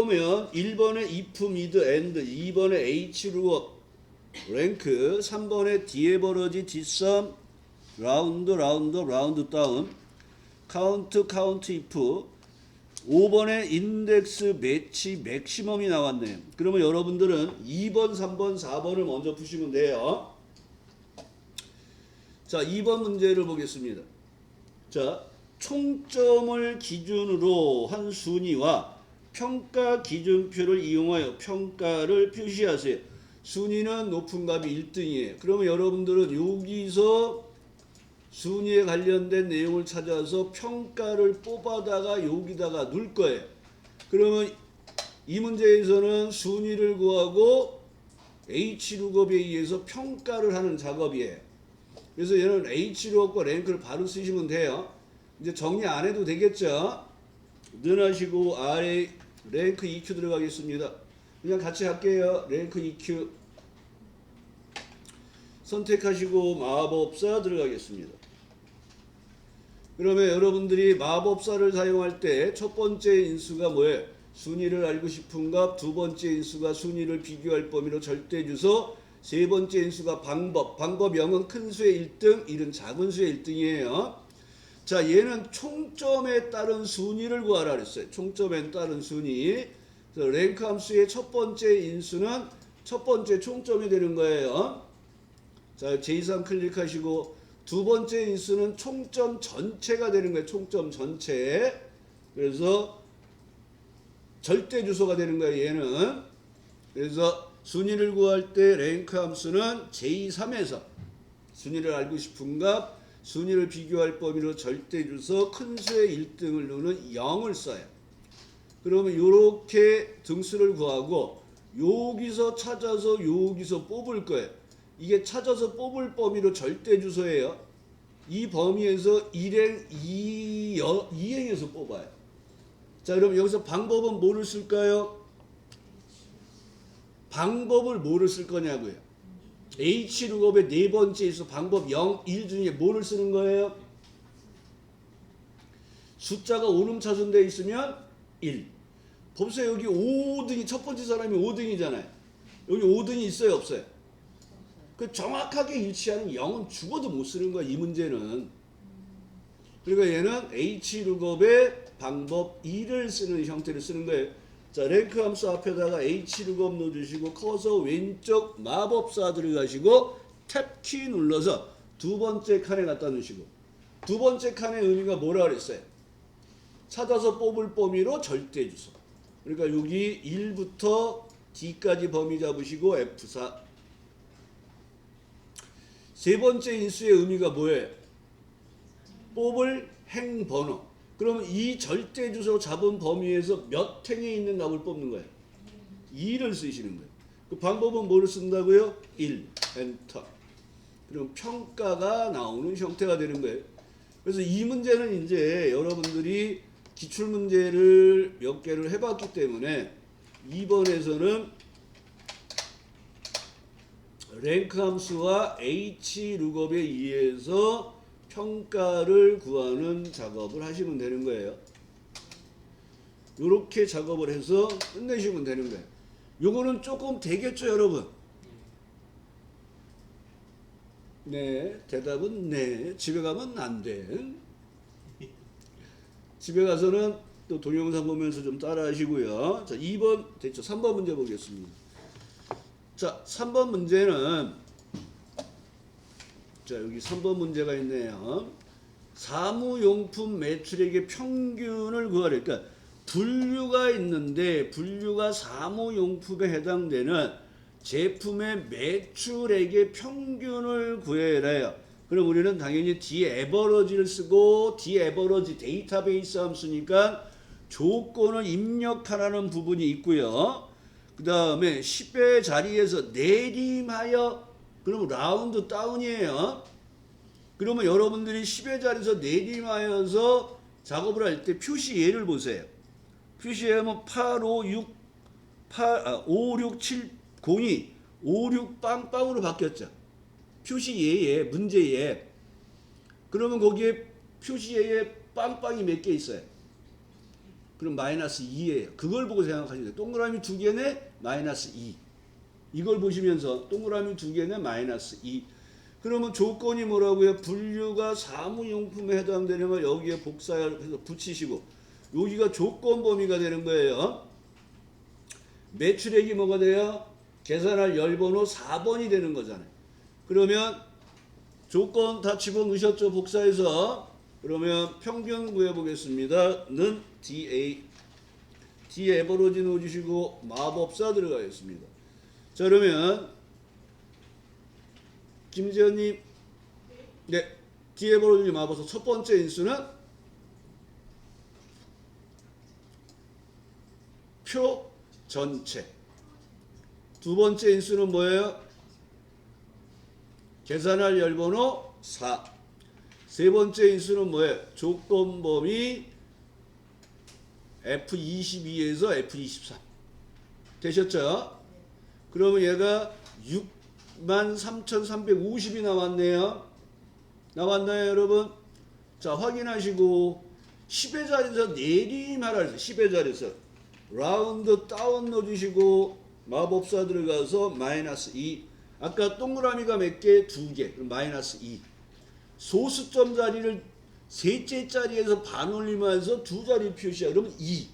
보면 1번에 if, mid, and, 2번에 h 룩업 랭크, 3번에 디에버러지, 뒷섬, 라운드, 라운드, 라운드 다운, 카운트, 카운트 if, 5번에 인덱스, 매치, 맥시멈이 나왔네요. 그러면 여러분들은 2번, 3번, 4번을 먼저 푸시면 돼요. 자, 2번 문제를 보겠습니다. 자, 총점을 기준으로 한 순위와 평가 기준표를 이용하여 평가를 표시하세요. 순위는 높은 값이 1등이에요. 그러면 여러분들은 여기서 순위에 관련된 내용을 찾아서 평가를 뽑아다가 여기다가 넣을 거예요. 그러면 이 문제에서는 순위를 구하고 H룩업에 의해서 평가를 하는 작업이에요. 그래서 얘는 H룩업과 랭크를 바로 쓰시면 돼요. 이제 정리 안 해도 되겠죠? 늘하시고 아래 랭크 EQ 들어가겠습니다. 그냥 같이 할게요. 랭크 EQ 선택하시고 마법사 들어가겠습니다. 그러면 여러분들이 마법사를 사용할 때 첫 번째 인수가 뭐예요? 순위를 알고 싶은 값, 두 번째 인수가 순위를 비교할 범위로 절대 주소, 세 번째 인수가 방법 0은 큰 수의 1등, 1은 작은 수의 1등이에요. 자, 얘는 총점에 따른 순위를 구하라 그랬어요. 총점에 따른 순위. 그래서 랭크 함수의 첫 번째 인수는 첫 번째 총점이 되는 거예요. 자, 제2상 클릭하시고 두 번째 인수는 총점 전체가 되는 거예요. 총점 전체. 그래서 절대 주소가 되는 거예요. 얘는. 그래서 순위를 구할 때 랭크 함수는 제2, 3에서 순위를 알고 싶은 값, 순위를 비교할 범위로 절대 주소, 큰 수의 1등을 넣는 0을 써요. 그러면 이렇게 등수를 구하고 여기서 찾아서 여기서 뽑을 거예요. 이게 찾아서 뽑을 범위로 절대 주소예요. 이 범위에서 1행, 2행에서 뽑아요. 자, 그럼 여기서 방법은 뭐를 쓸까요? 방법을 뭐를 쓸 거냐고요? H룩업의 네 번째 인수 방법 0, 1 중에 뭐를 쓰는 거예요? 숫자가 오름차순되어 있으면 1. 보세요. 여기 5등이 첫 번째 사람이 5등이잖아요. 여기 5등이 있어요, 없어요? 그 정확하게 일치하는 0은 죽어도 못 쓰는 거야, 이 문제는. 그러니까 얘는 H룩업의 방법 2를 쓰는 형태를 쓰는 거예요. 자, 랭크 함수 앞에다가 H룩업 넣어주시고 커서 왼쪽 마법사 들어가시고 탭키 눌러서 두 번째 칸에 갖다 놓으시고 두 번째 칸의 의미가 뭐라 그랬어요? 찾아서 뽑을 범위로 절대 주소. 그러니까 여기 1부터 D까지 범위 잡으시고 F4. 세 번째 인수의 의미가 뭐예요? 뽑을 행 번호. 그러면 이 절대 주소 잡은 범위에서 몇 행에 있는 값을 뽑는 거예요? 2를 쓰시는 거예요. 그 방법은 뭐를 쓴다고요? 1, 엔터. 그럼 평가가 나오는 형태가 되는 거예요. 그래서 이 문제는 이제 여러분들이 기출문제를 몇 개를 해봤기 때문에 2번에서는 랭크 함수와 H룩업에 의해서 평가를 구하는 작업을 하시면 되는 거예요. 이렇게 작업을 해서 끝내시면 되는 거예요. 요거는 조금 되겠죠, 여러분? 네, 대답은 네. 집에 가면 안 돼. 집에 가서는 또 동영상 보면서 좀 따라 하시고요. 자, 2번 됐죠? 3번 문제 보겠습니다. 자, 3번 문제는 자, 여기 3번 문제가 있네요. 사무용품 매출액의 평균을 구하래. 그러니까 분류가 있는데 분류가 사무용품에 해당되는 제품의 매출액의 평균을 구해라요. 그럼 우리는 당연히 디에버러지를 쓰고 디에버러지 데이터베이스 함수니까 조건을 입력하라는 부분이 있고요. 그 다음에 10의 자리에서 내림하여 그러면 라운드 다운이에요. 그러면 여러분들이 10의 자리에서 내림하여서 작업을 할 때 표시 예를 보세요. 표시하면 8, 5, 6, 5, 6, 7, 02, 5, 6 빵빵으로 바뀌었죠. 표시 예에 문제에. 그러면 거기에 표시 예에 빵빵이 몇 개 있어요? 그럼 마이너스 2예요. 그걸 보고 생각하시면 돼요. 동그라미 두 개네 마이너스 2. 이걸 보시면서 동그라미 두 개네 마이너스 2. 그러면 조건이 뭐라고요? 분류가 사무용품에 해당되는 걸 여기에 복사해서 붙이시고 여기가 조건 범위가 되는 거예요. 매출액이 뭐가 돼요? 계산할 열번호 4번이 되는 거잖아요. 그러면 조건 다 집어넣으셨죠? 복사해서. 그러면 평균 구해보겠습니다. 는 DA. D에 에버로지 넣어주시고 마법사 들어가겠습니다. 자, 그러면 김지현님, 네, D 에버로지 마법사 첫 번째 인수는 표 전체. 두 번째 인수는 뭐예요? 계산할 열번호 4. 세 번째 인수는 뭐예요? 조건 범위 F22에서 F23. 되셨죠? 그러면 얘가 63,350이 나왔네요. 나왔나요, 여러분? 자, 확인하시고 10의 자리에서 내리말할 때 10의 자리에서 라운드 다운 넣어주시고 마법사 들어가서 마이너스 2. 아까 동그라미가 몇 개? 2개. 그럼 마이너스 2. 소수점 자리를 셋째 자리에서 반올리면서 두 자리 표시야. 그러면 2.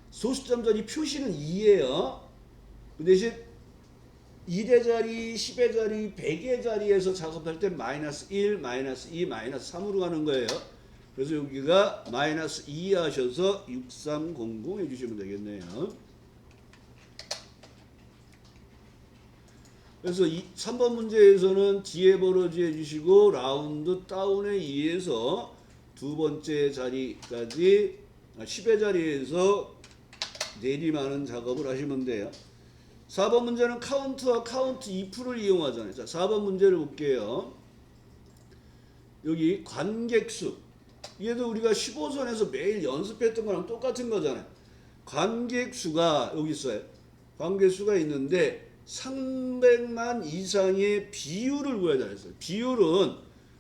소수점 자리 표시는 2예요. 그 대신 1의 자리, 10의 자리, 100의 자리에서 작업할 때 마이너스 1, 마이너스 2, 마이너스 3으로 가는 거예요. 그래서 여기가 마이너스 2 하셔서 6300 해주시면 되겠네요. 그래서 3번 문제에서는 뒤에 버러지 해주시고 라운드 다운에 의해서 두 번째 자리까지 10의 자리에서 내림하는 작업을 하시면 돼요. 4번 문제는 카운트와 카운트 if를 이용하잖아요. 자, 4번 문제를 볼게요. 여기 관객수. 얘도 우리가 15선에서 매일 연습했던 거랑 똑같은 거잖아요. 관객수가 여기 있어요. 관객수가 있는데 300만 이상의 비율을 구해야 했어요. 비율은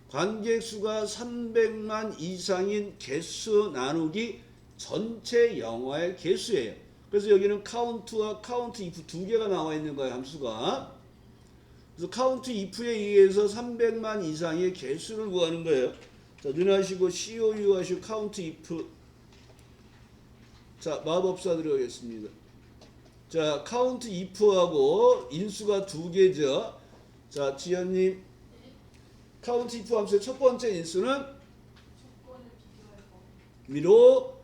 관객수가 300만 이상인 개수 나누기 전체 영화의 개수예요. 그래서 여기는 카운트와 카운트 if 두 개가 나와 있는 거예요, 함수가. 그래서 카운트 if에 의해서 300만 이상의 개수를 구하는 거예요. 자, 눈하시고 COU 하시고 카운트 if. 자, 마법사 들어가겠습니다. 자, 카운트 if하고 인수가 두 개죠. 자, 지연님. 카운트 if 함수의 첫 번째 인수는 위로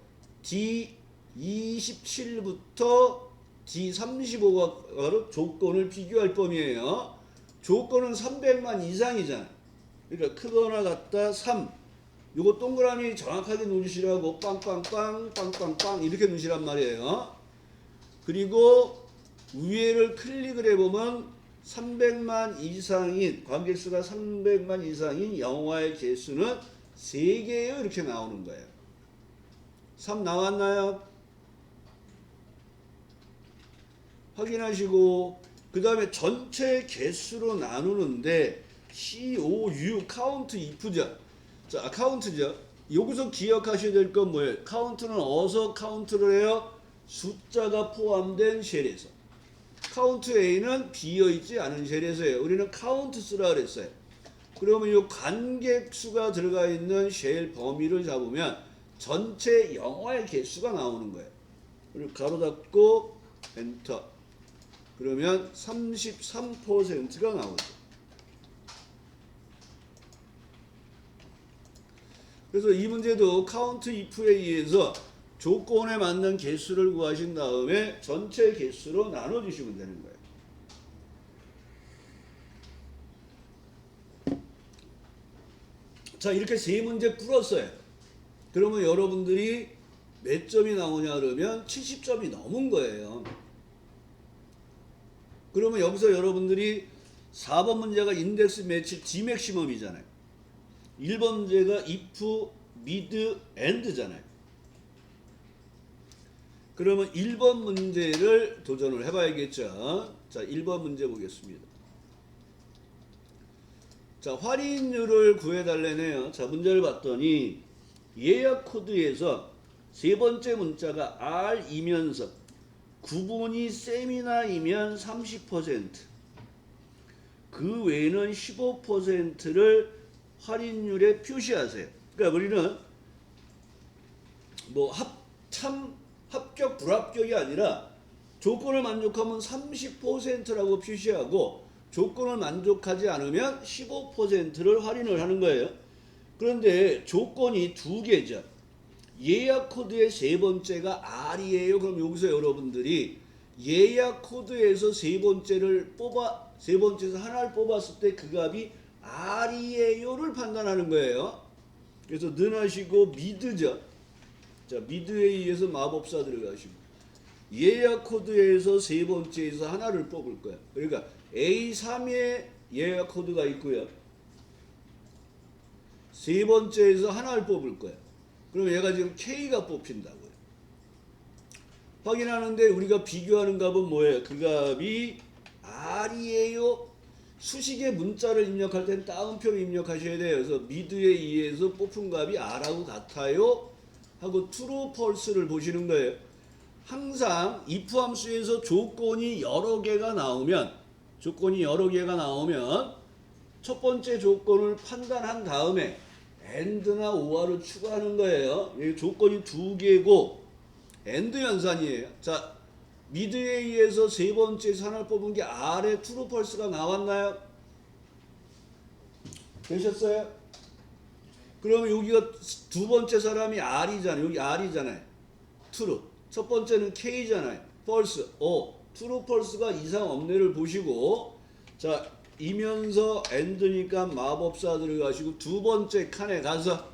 D27부터 D35가 조건을 비교할 범위예요. 조건은 300만 이상이잖아요. 그러니까 크거나 같다 3. 요거 동그라미 정확하게 누르시라고 빵빵빵 빵빵빵 이렇게 누르시란 말이에요. 그리고 위에를 클릭을 해보면 300만 이상인 관객수가 300만 이상인 영화의 개수는 3개예요. 이렇게 나오는 거예요. 3 나왔나요? 확인하시고 그 다음에 전체 개수로 나누는데 COU 카운트 if죠. 자, 카운트죠. 여기서 기억하셔야 될 건 뭐예요? 카운트는 어디서 카운트를 해요? 숫자가 포함된 쉘에서. 카운트 A는 비어있지 않은 쉘에서예요. 우리는 카운트 쓰라 그랬어요. 그러면 이 관객수가 들어가 있는 쉘 범위를 잡으면 전체 영화의 개수가 나오는 거예요. 그리고 가로 닫고 엔터. 그러면 33%가 나오죠. 그래서 이 문제도 카운트 if에 의해서 조건에 맞는 개수를 구하신 다음에 전체 개수로 나눠주시면 되는 거예요. 자, 이렇게 세 문제 풀었어요. 그러면 여러분들이 몇 점이 나오냐 그러면 70점이 넘은 거예요. 그러면 여기서 여러분들이 4번 문제가 인덱스 매치 G맥시멈이잖아요. 1번 문제가 if, mid, and잖아요. 그러면 1번 문제를 도전을 해봐야겠죠. 자, 1번 문제 보겠습니다. 자, 할인율을 구해달래네요. 자, 문제를 봤더니 예약 코드에서 세 번째 문자가 R이면서 구분이 세미나이면 30%, 그 외에는 15%를 할인율에 표시하세요. 그러니까 우리는 뭐 합격 불합격이 아니라 조건을 만족하면 30%라고 표시하고 조건을 만족하지 않으면 15%를 할인을 하는 거예요. 그런데 조건이 두 개죠. 예약 코드의 세 번째가 R이에요. 그럼 여기서 여러분들이 예약 코드에서 세 번째에서 하나를 뽑았을 때 그 값이 R이에요를 판단하는 거예요. 그래서 능하시고 미드죠. 자, 미드에 의해서 마법사 들어가시고 예약 코드에서 세 번째에서 하나를 뽑을 거야. 그러니까 A3에 예약 코드가 있고요. 세 번째에서 하나를 뽑을 거야. 그럼 얘가 지금 K가 뽑힌다고요. 확인하는데 우리가 비교하는 값은 뭐예요? 그 값이 R이에요. 수식에 문자를 입력할 때는 따옴표를 입력하셔야 돼요. 그래서 미드에 의해서 뽑힌 값이 R하고 같아요 하고 true, false를 보시는 거예요. 항상 if 함수에서 조건이 여러 개가 나오면 첫 번째 조건을 판단한 다음에 and나 or를 추가하는 거예요. 여기 조건이 두 개고 and 연산이에요. 자, 미드에 의해서 세 번째에서 하나를 뽑은 게 R의 true, false가 나왔나요? 되셨어요? 그러면 여기가 두 번째 사람이 R이잖아요. 여기 R이잖아요. true. 첫 번째는 K잖아요. false, O. true, false가 이상 없네를 보시고, 자, 이면서 and니까 마법사 들어가시고 두 번째 칸에 가서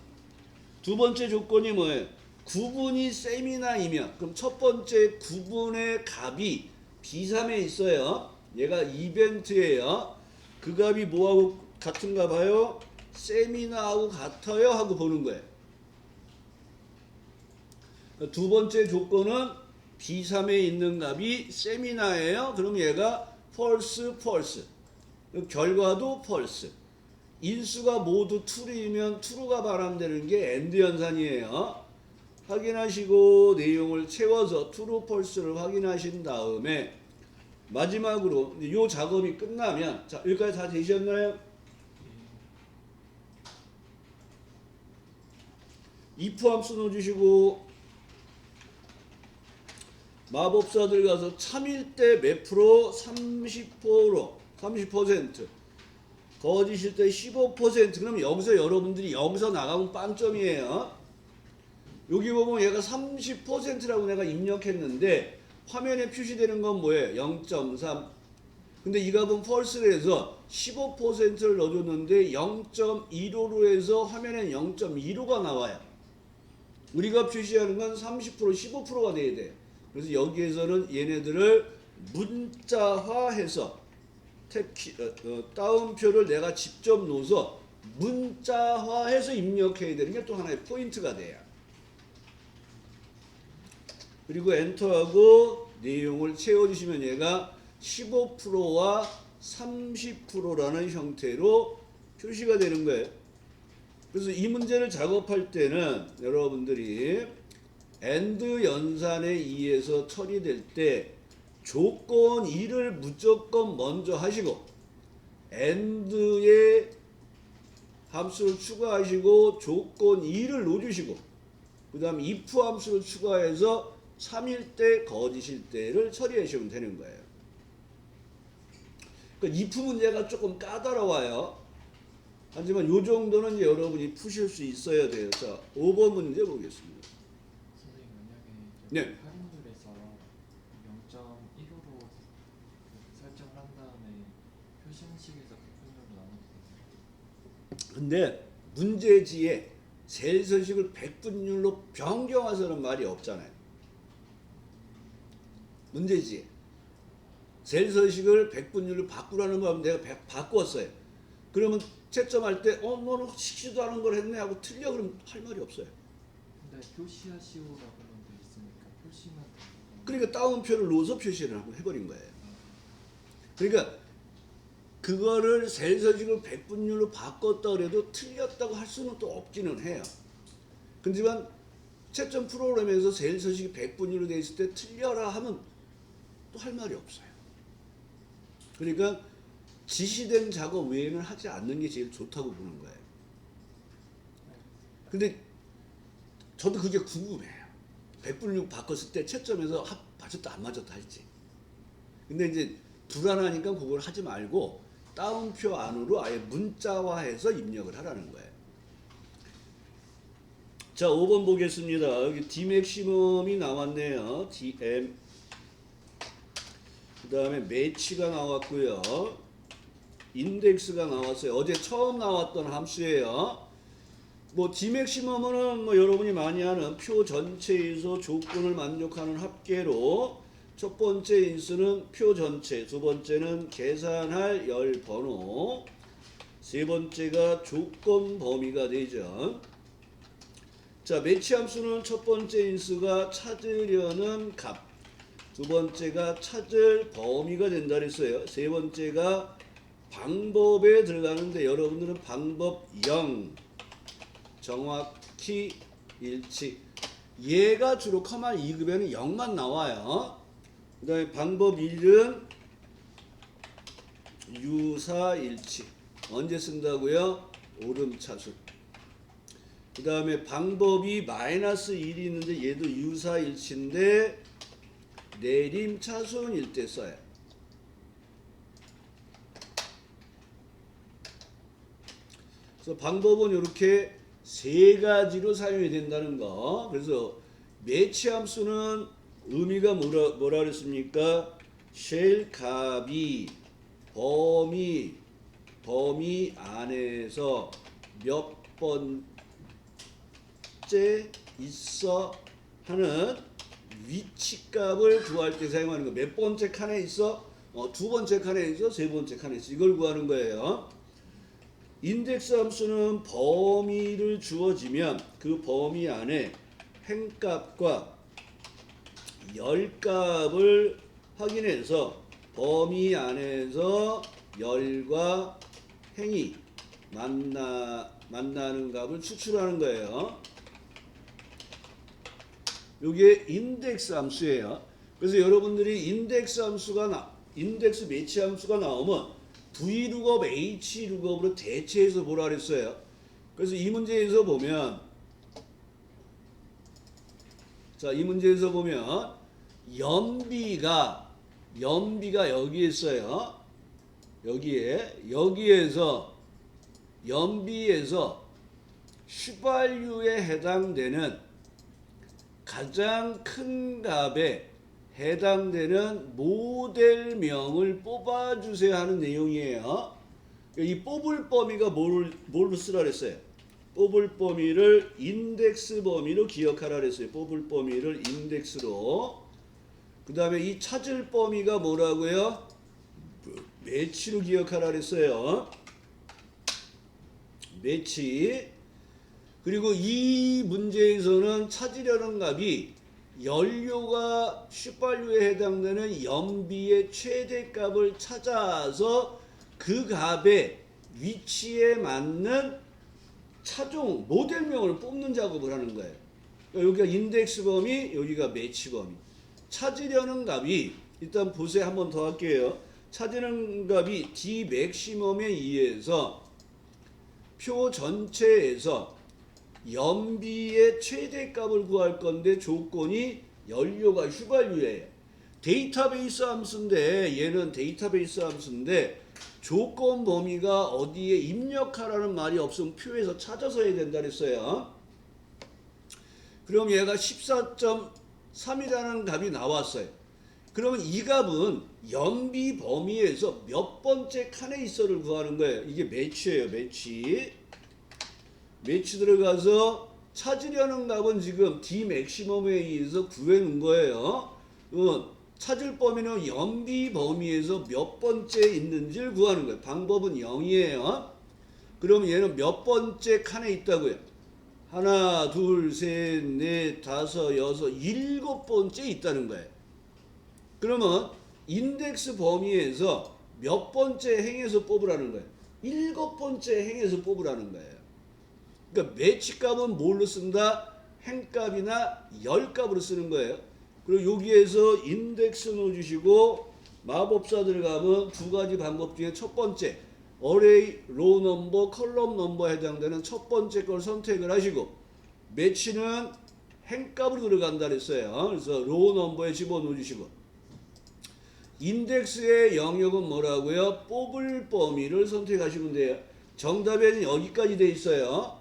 두 번째 조건이 뭐예요? 구분이 세미나이면, 그럼 첫 번째 구분의 값이 B3에 있어요. 얘가 이벤트예요. 그 값이 뭐하고 같은가 봐요? 세미나하고 같아요 하고 보는 거예요. 두 번째 조건은 B3에 있는 값이 세미나예요. 그럼 얘가 false, false. 결과도 false. 인수가 모두 true이면 true가 바람되는 게 and 연산이에요. 확인하시고 내용을 채워서 true, false를 확인하신 다음에 마지막으로 이 작업이 끝나면, 자, 여기까지 다 되셨나요? if 함수 넣어주시고 마법사들 가서 참일 때 몇 프로? 30%, 거짓일 때 15%. 그럼 여기서 여러분들이 여기서 나가면 빵점이에요. 여기 보면 얘가 30%라고 내가 입력했는데 화면에 표시되는 건 뭐예요? 0.3. 근데 이 값은 false로 해서 15%를 넣어줬는데 0.15로 해서 화면에 0.15가 나와요. 우리가 표시하는 건 30%, 15%가 돼야 돼요. 그래서 여기에서는 얘네들을 문자화해서 따옴표를 내가 직접 넣어서 문자화해서 입력해야 되는 게 또 하나의 포인트가 돼요. 그리고 엔터하고 내용을 채워주시면 얘가 15%와 30%라는 형태로 표시가 되는 거예요. 그래서 이 문제를 작업할 때는 여러분들이 and 연산에 의해서 처리될 때 조건 1을 무조건 먼저 하시고 and의 함수를 추가하시고 조건 2를 넣어주시고 그 다음 if 함수를 추가해서 3일 때 거짓일 때를 처리하시면 되는 거예요. 그러니까 if 문제가 조금 까다로워요. 하지만 이 정도는 이제 여러분이 푸실 수 있어야 돼요. 자, 5번 문제 보겠습니다. 선생님, 만약에 네. 할인율에서 0.15로 설정을 한 다음에 표시식에서 백분율로 나눠주세요. 근데 문제지에 셀서식을 백분율로 변경하자는 말이 없잖아요. 문제지에 셀서식을 백분율로 바꾸라는 거 하면 내가 바꿨어요. 그러면 채점할 때 너는 식지도 않은 걸 했네 하고 틀려 그러면 할 말이 없어요. 근데 표시하시오라고는 돼 있으니까 표시만 되고. 그러니까 따옴표를 넣어서 표시를 하고 해버린 거예요. 그러니까 그거를 셀서식을 백분율로 바꿨다 그래도 틀렸다고 할 수는 또 없기는 해요. 근데만 채점 프로그램에서 세일 서식이 100분위로 돼 있을 때 틀려라 하면 또 할 말이 없어요. 그러니까 지시된 작업 외에는 하지 않는 게 제일 좋다고 보는 거예요. 근데 저도 그게 궁금해요. 100분위 바꿨을 때 채점에서 맞았다 안 맞았다 할지. 근데 이제 불안하니까 그걸 하지 말고 따옴표 안으로 아예 문자화해서 입력을 하라는 거예요. 자, 5번 보겠습니다. 여기 D 맥시멈이 나왔네요. DM. 그 다음에 매치가 나왔고요. 인덱스가 나왔어요. 어제 처음 나왔던 함수예요. 뭐 D 맥시멈은 뭐 여러분이 많이 아는 표 전체에서 조건을 만족하는 합계로 첫 번째 인수는 표 전체, 두 번째는 계산할 열 번호, 세 번째가 조건 범위가 되죠. 자, 매치 함수는 첫 번째 인수가 찾으려는 값, 두 번째가 찾을 범위가 된다 그랬어요. 세 번째가 방법에 들어가는데 여러분들은 방법 0 정확히 일치. 얘가 주로 커마 2급에는 0만 나와요. 그 다음에 방법 1은 유사일치. 언제 쓴다고요? 오름차순. 그 다음에 방법이 마이너스 1이 있는데 얘도 유사일치인데 내림차순일 때 써요. 그래서 방법은 이렇게 세 가지로 사용이 된다는 거. 그래서 매치 함수는 의미가 뭐라 그랬습니까? 쉘 값이 범위 안에서 몇 번째 있어 하는 위치값을 구할 때 사용하는 거. 몇 번째 칸에 있어? 두 번째 칸에 있어? 세 번째 칸에 있어? 이걸 구하는 거예요. 인덱스 함수는 범위를 주어지면 그 범위 안에 행값과 열값을 확인해서 범위 안에서 열과 행이 만나는 값을 추출하는 거예요. 이게 인덱스 함수예요. 그래서 여러분들이 인덱스 매치 함수가 나오면 V룩업, H룩업으로 대체해서 보라 그랬어요. 그래서 이 문제에서 보면, 자, 이 문제에서 보면 연비가 여기에 있어요. 여기에서 연비에서 휘발유에 해당되는 가장 큰 값에 해당되는 모델명을 뽑아주세요 하는 내용이에요. 이 뽑을 범위가 뭘로 쓰라 그랬어요? 뽑을 범위를 인덱스 범위로 기억하라 그랬어요. 뽑을 범위를 인덱스로. 그 다음에 이 찾을 범위가 뭐라고요? 매치로 기억하라 그랬어요. 매치. 그리고 이 문제에서는 찾으려는 값이 연료가 휘발유에 해당되는 연비의 최대값을 찾아서 그 값의 위치에 맞는 차종 모델명을 뽑는 작업을 하는 거예요. 여기가 인덱스 범위, 여기가 매치 범위. 찾으려는 값이 일단 보세요. 한 번 더 할게요. 찾으는 값이 D 맥시멈에 의해서 표 전체에서 연비의 최대값을 구할 건데 조건이 연료가 휘발유예요. 데이터베이스 함수인데 얘는 데이터베이스 함수인데 조건 범위가 어디에 입력하라는 말이 없으면 표에서 찾아서 해야 된다 그랬어요. 그럼 얘가 14.3이라는 값이 나왔어요. 그러면 이 값은 연비 범위에서 몇 번째 칸에 있어를 구하는 거예요. 이게 매치예요. 매치 들어가서 찾으려는 값은 지금 D 맥시멈에 의해서 구해놓은 거예요. 찾을 범위는 연비 범위에서 몇 번째 있는지를 구하는 거예요. 방법은 0이에요. 그럼 얘는 몇 번째 칸에 있다고요? 하나, 둘, 셋, 넷, 다섯, 여섯, 일곱 번째 있다는 거예요. 그러면 인덱스 범위에서 몇 번째 행에서 뽑으라는 거예요? 일곱 번째 행에서 뽑으라는 거예요. 그러니까 매치 값은 뭘로 쓴다? 행값이나 열값으로 쓰는 거예요. 그리고 여기에서 인덱스 넣어주시고 마법사 들어가면 두 가지 방법 중에 첫 번째 어레이 로우 넘버 컬럼 넘버에 해당되는 첫 번째 걸 선택을 하시고 매치는 행값으로 들어간다 그랬어요. 그래서 로우 넘버에 집어넣어 주시고 인덱스의 영역은 뭐라고요? 뽑을 범위를 선택하시면 돼요. 정답에는 여기까지 돼 있어요.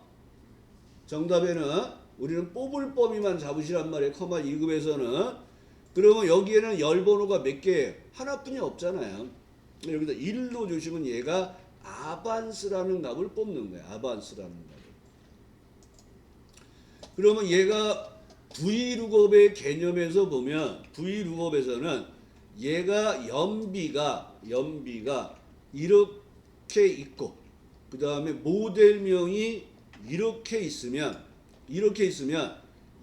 정답에는 우리는 뽑을 범위만 잡으시란 말이에요. 커마 2급에서는. 그러면 여기에는 열 번호가 몇 개예요? 하나뿐이 없잖아요. 여기다 1로 주시면 얘가 아반스라는 값을 뽑는 거예요. 아반스라는 값을. 그러면 얘가 V룩업의 개념에서 보면 V룩업에서는 얘가 연비가 이렇게 있고 그 다음에 모델명이 이렇게 있으면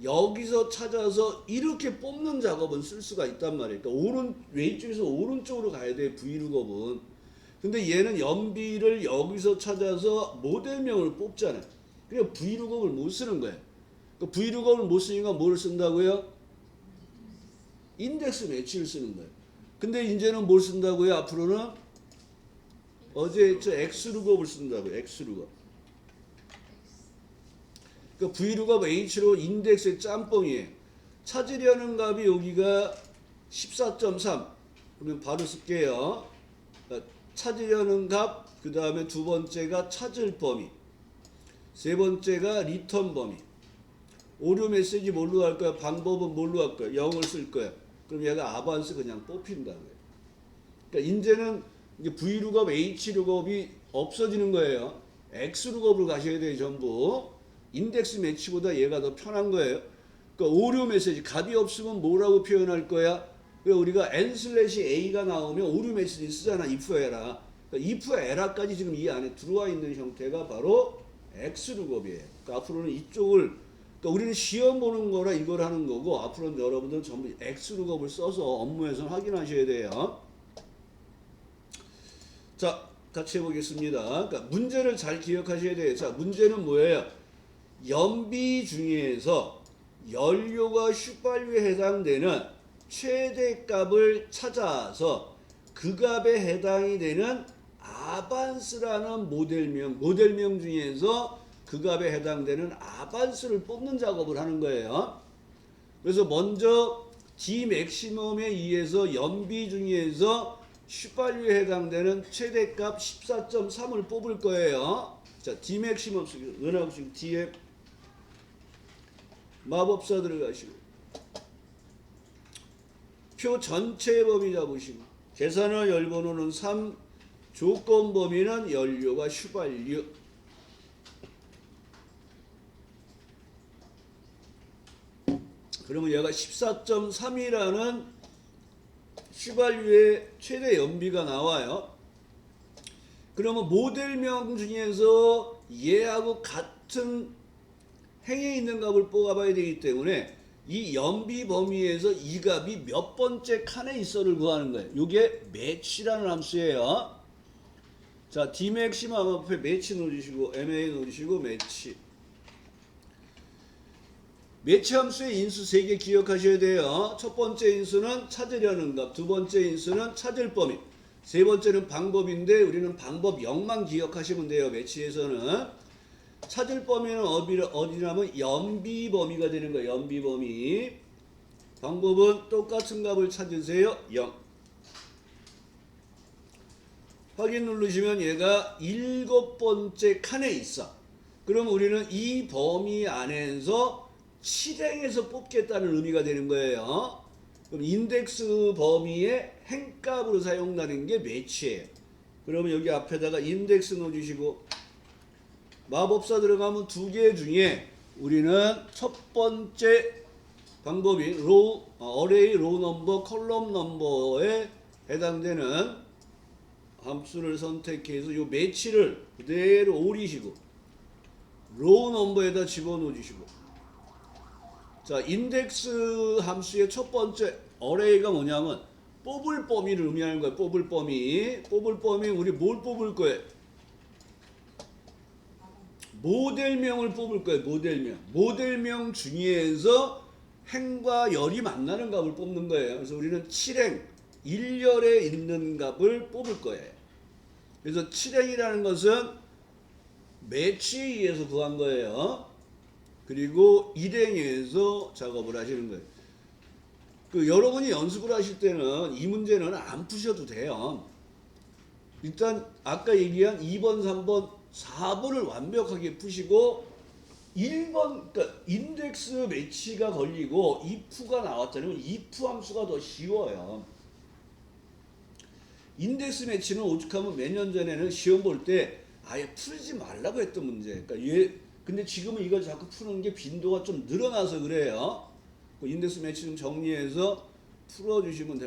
여기서 찾아서 이렇게 뽑는 작업은 쓸 수가 있단 말이에요. 그러니까 왼쪽에서 오른쪽으로 가야 돼 V룩업은. 근데 얘는 연비를 여기서 찾아서 모델명을 뽑잖아요. 그러니까 V룩업을 못 쓰는 거예요. 그러니까 V룩업을 못 쓰니까 뭘 쓴다고요? 인덱스 매치를 쓰는 거예요. 근데 이제는 뭘 쓴다고요? 앞으로는 어제 저 X룩업을 쓴다고요. X룩업. 그러니까 V룩업 H로 인덱스의 짬뽕이에요. 찾으려는 값이 여기가 14.3. 그러면 바로 쓸게요. 그러니까 찾으려는 값, 그 다음에 두 번째가 찾을 범위, 세 번째가 리턴 범위. 오류 메시지 뭘로 할 거야? 방법은 뭘로 할 거야? 0을 쓸 거야. 그럼 얘가 아반스 그냥 뽑힌다고요. 그러니까 이제는 이제 V룩업, H룩업이 없어지는 거예요. X룩업을 가셔야 돼요, 전부. 인덱스 매치보다 얘가 더 편한 거예요. 그러니까 오류 메시지, 값이 없으면 뭐라고 표현할 거야? 그러니까 우리가 n/a가 나오면 오류 메시지 쓰잖아, if 에라. 그러니까 if 에라까지 지금 이 안에 들어와 있는 형태가 바로 X룩업이에요. 그러니까 앞으로는 이쪽을 그러니까 우리는 시험 보는 거라 이걸 하는 거고 앞으로는 여러분들 전부 X룩업을 써서 업무에서 확인하셔야 돼요. 자, 같이 해보겠습니다. 그러니까 문제를 잘 기억하셔야 돼요. 자, 문제는 뭐예요? 연비 중에서 연료가 휘발유에 해당되는 최대값을 찾아서 그 값에 해당이 되는 아반스라는 모델명 중에서 그 값에 해당되는 아반스를 뽑는 작업을 하는 거예요. 그래서 먼저 D 맥시멈에 의해서 연비 중에서 휘발유에 해당되는 최대값 14.3을 뽑을 거예요. 자, D 맥시멈 은하고 지금 D에 마법사 들어가시고 표 전체 범위 잡으시고 계산원 열번호는 3, 조건 범위는 연료가 휘발유. 그러면 얘가 14.3이라는 휘발유의 최대 연비가 나와요. 그러면 모델명 중에서 얘하고 같은 행에 있는 값을 뽑아봐야 되기 때문에 이 연비 범위에서 이 값이 몇 번째 칸에 있어를 구하는 거예요. 이게 매치라는 함수예요. 자, D맥시멈 앞에 매치 넣어주시고 MA 넣어주시고 매치. 매치 함수의 인수 3개 기억하셔야 돼요. 첫 번째 인수는 찾으려는 값, 두 번째 인수는 찾을 범위, 세 번째는 방법인데 우리는 방법 0만 기억하시면 돼요. 매치에서는. 찾을 범위는 어디냐면 연비 범위가 되는 거예요. 연비 범위. 방법은 똑같은 값을 찾으세요. 0. 확인 누르시면 얘가 7번째 칸에 있어. 그럼 우리는 이 범위 안에서 실행해서 뽑겠다는 의미가 되는 거예요. 그럼 인덱스 범위의 행값으로 사용되는 게 매치예요. 그러면 여기 앞에다가 인덱스 넣어주시고 마법사 들어가면 두 개 중에 우리는 첫 번째 방법이 어레이 로우 넘버 컬럼 넘버에 해당되는 함수를 선택해서 이 매치를 그대로 오리시고 로우 넘버에다 집어넣어 주시고 자, 인덱스 함수의 첫 번째 어레이가 뭐냐면 뽑을 범위를 의미하는 거예요. 뽑을 범위 우리 뭘 뽑을 거예요? 모델명을 뽑을 거예요. 모델명. 모델명 중에서 행과 열이 만나는 값을 뽑는 거예요. 그래서 우리는 7행 1열에 있는 값을 뽑을 거예요. 그래서 7행이라는 것은 매치에 의해서 구한 거예요. 그리고 1행에서 작업을 하시는 거예요. 여러분이 연습을 하실 때는 이 문제는 안 푸셔도 돼요. 일단 아까 얘기한 2번, 3번, 4번을 완벽하게 푸시고 1번, 그러니까 인덱스 매치가 걸리고 if가 나왔잖아요. if 함수가 더 쉬워요. 인덱스 매치는 오죽하면 몇 년 전에는 시험 볼 때 아예 풀지 말라고 했던 문제. 그러니까 근데 지금은 이걸 자꾸 푸는 게 빈도가 좀 늘어나서 그래요. 인덱스 매치 좀 정리해서 풀어주시면 될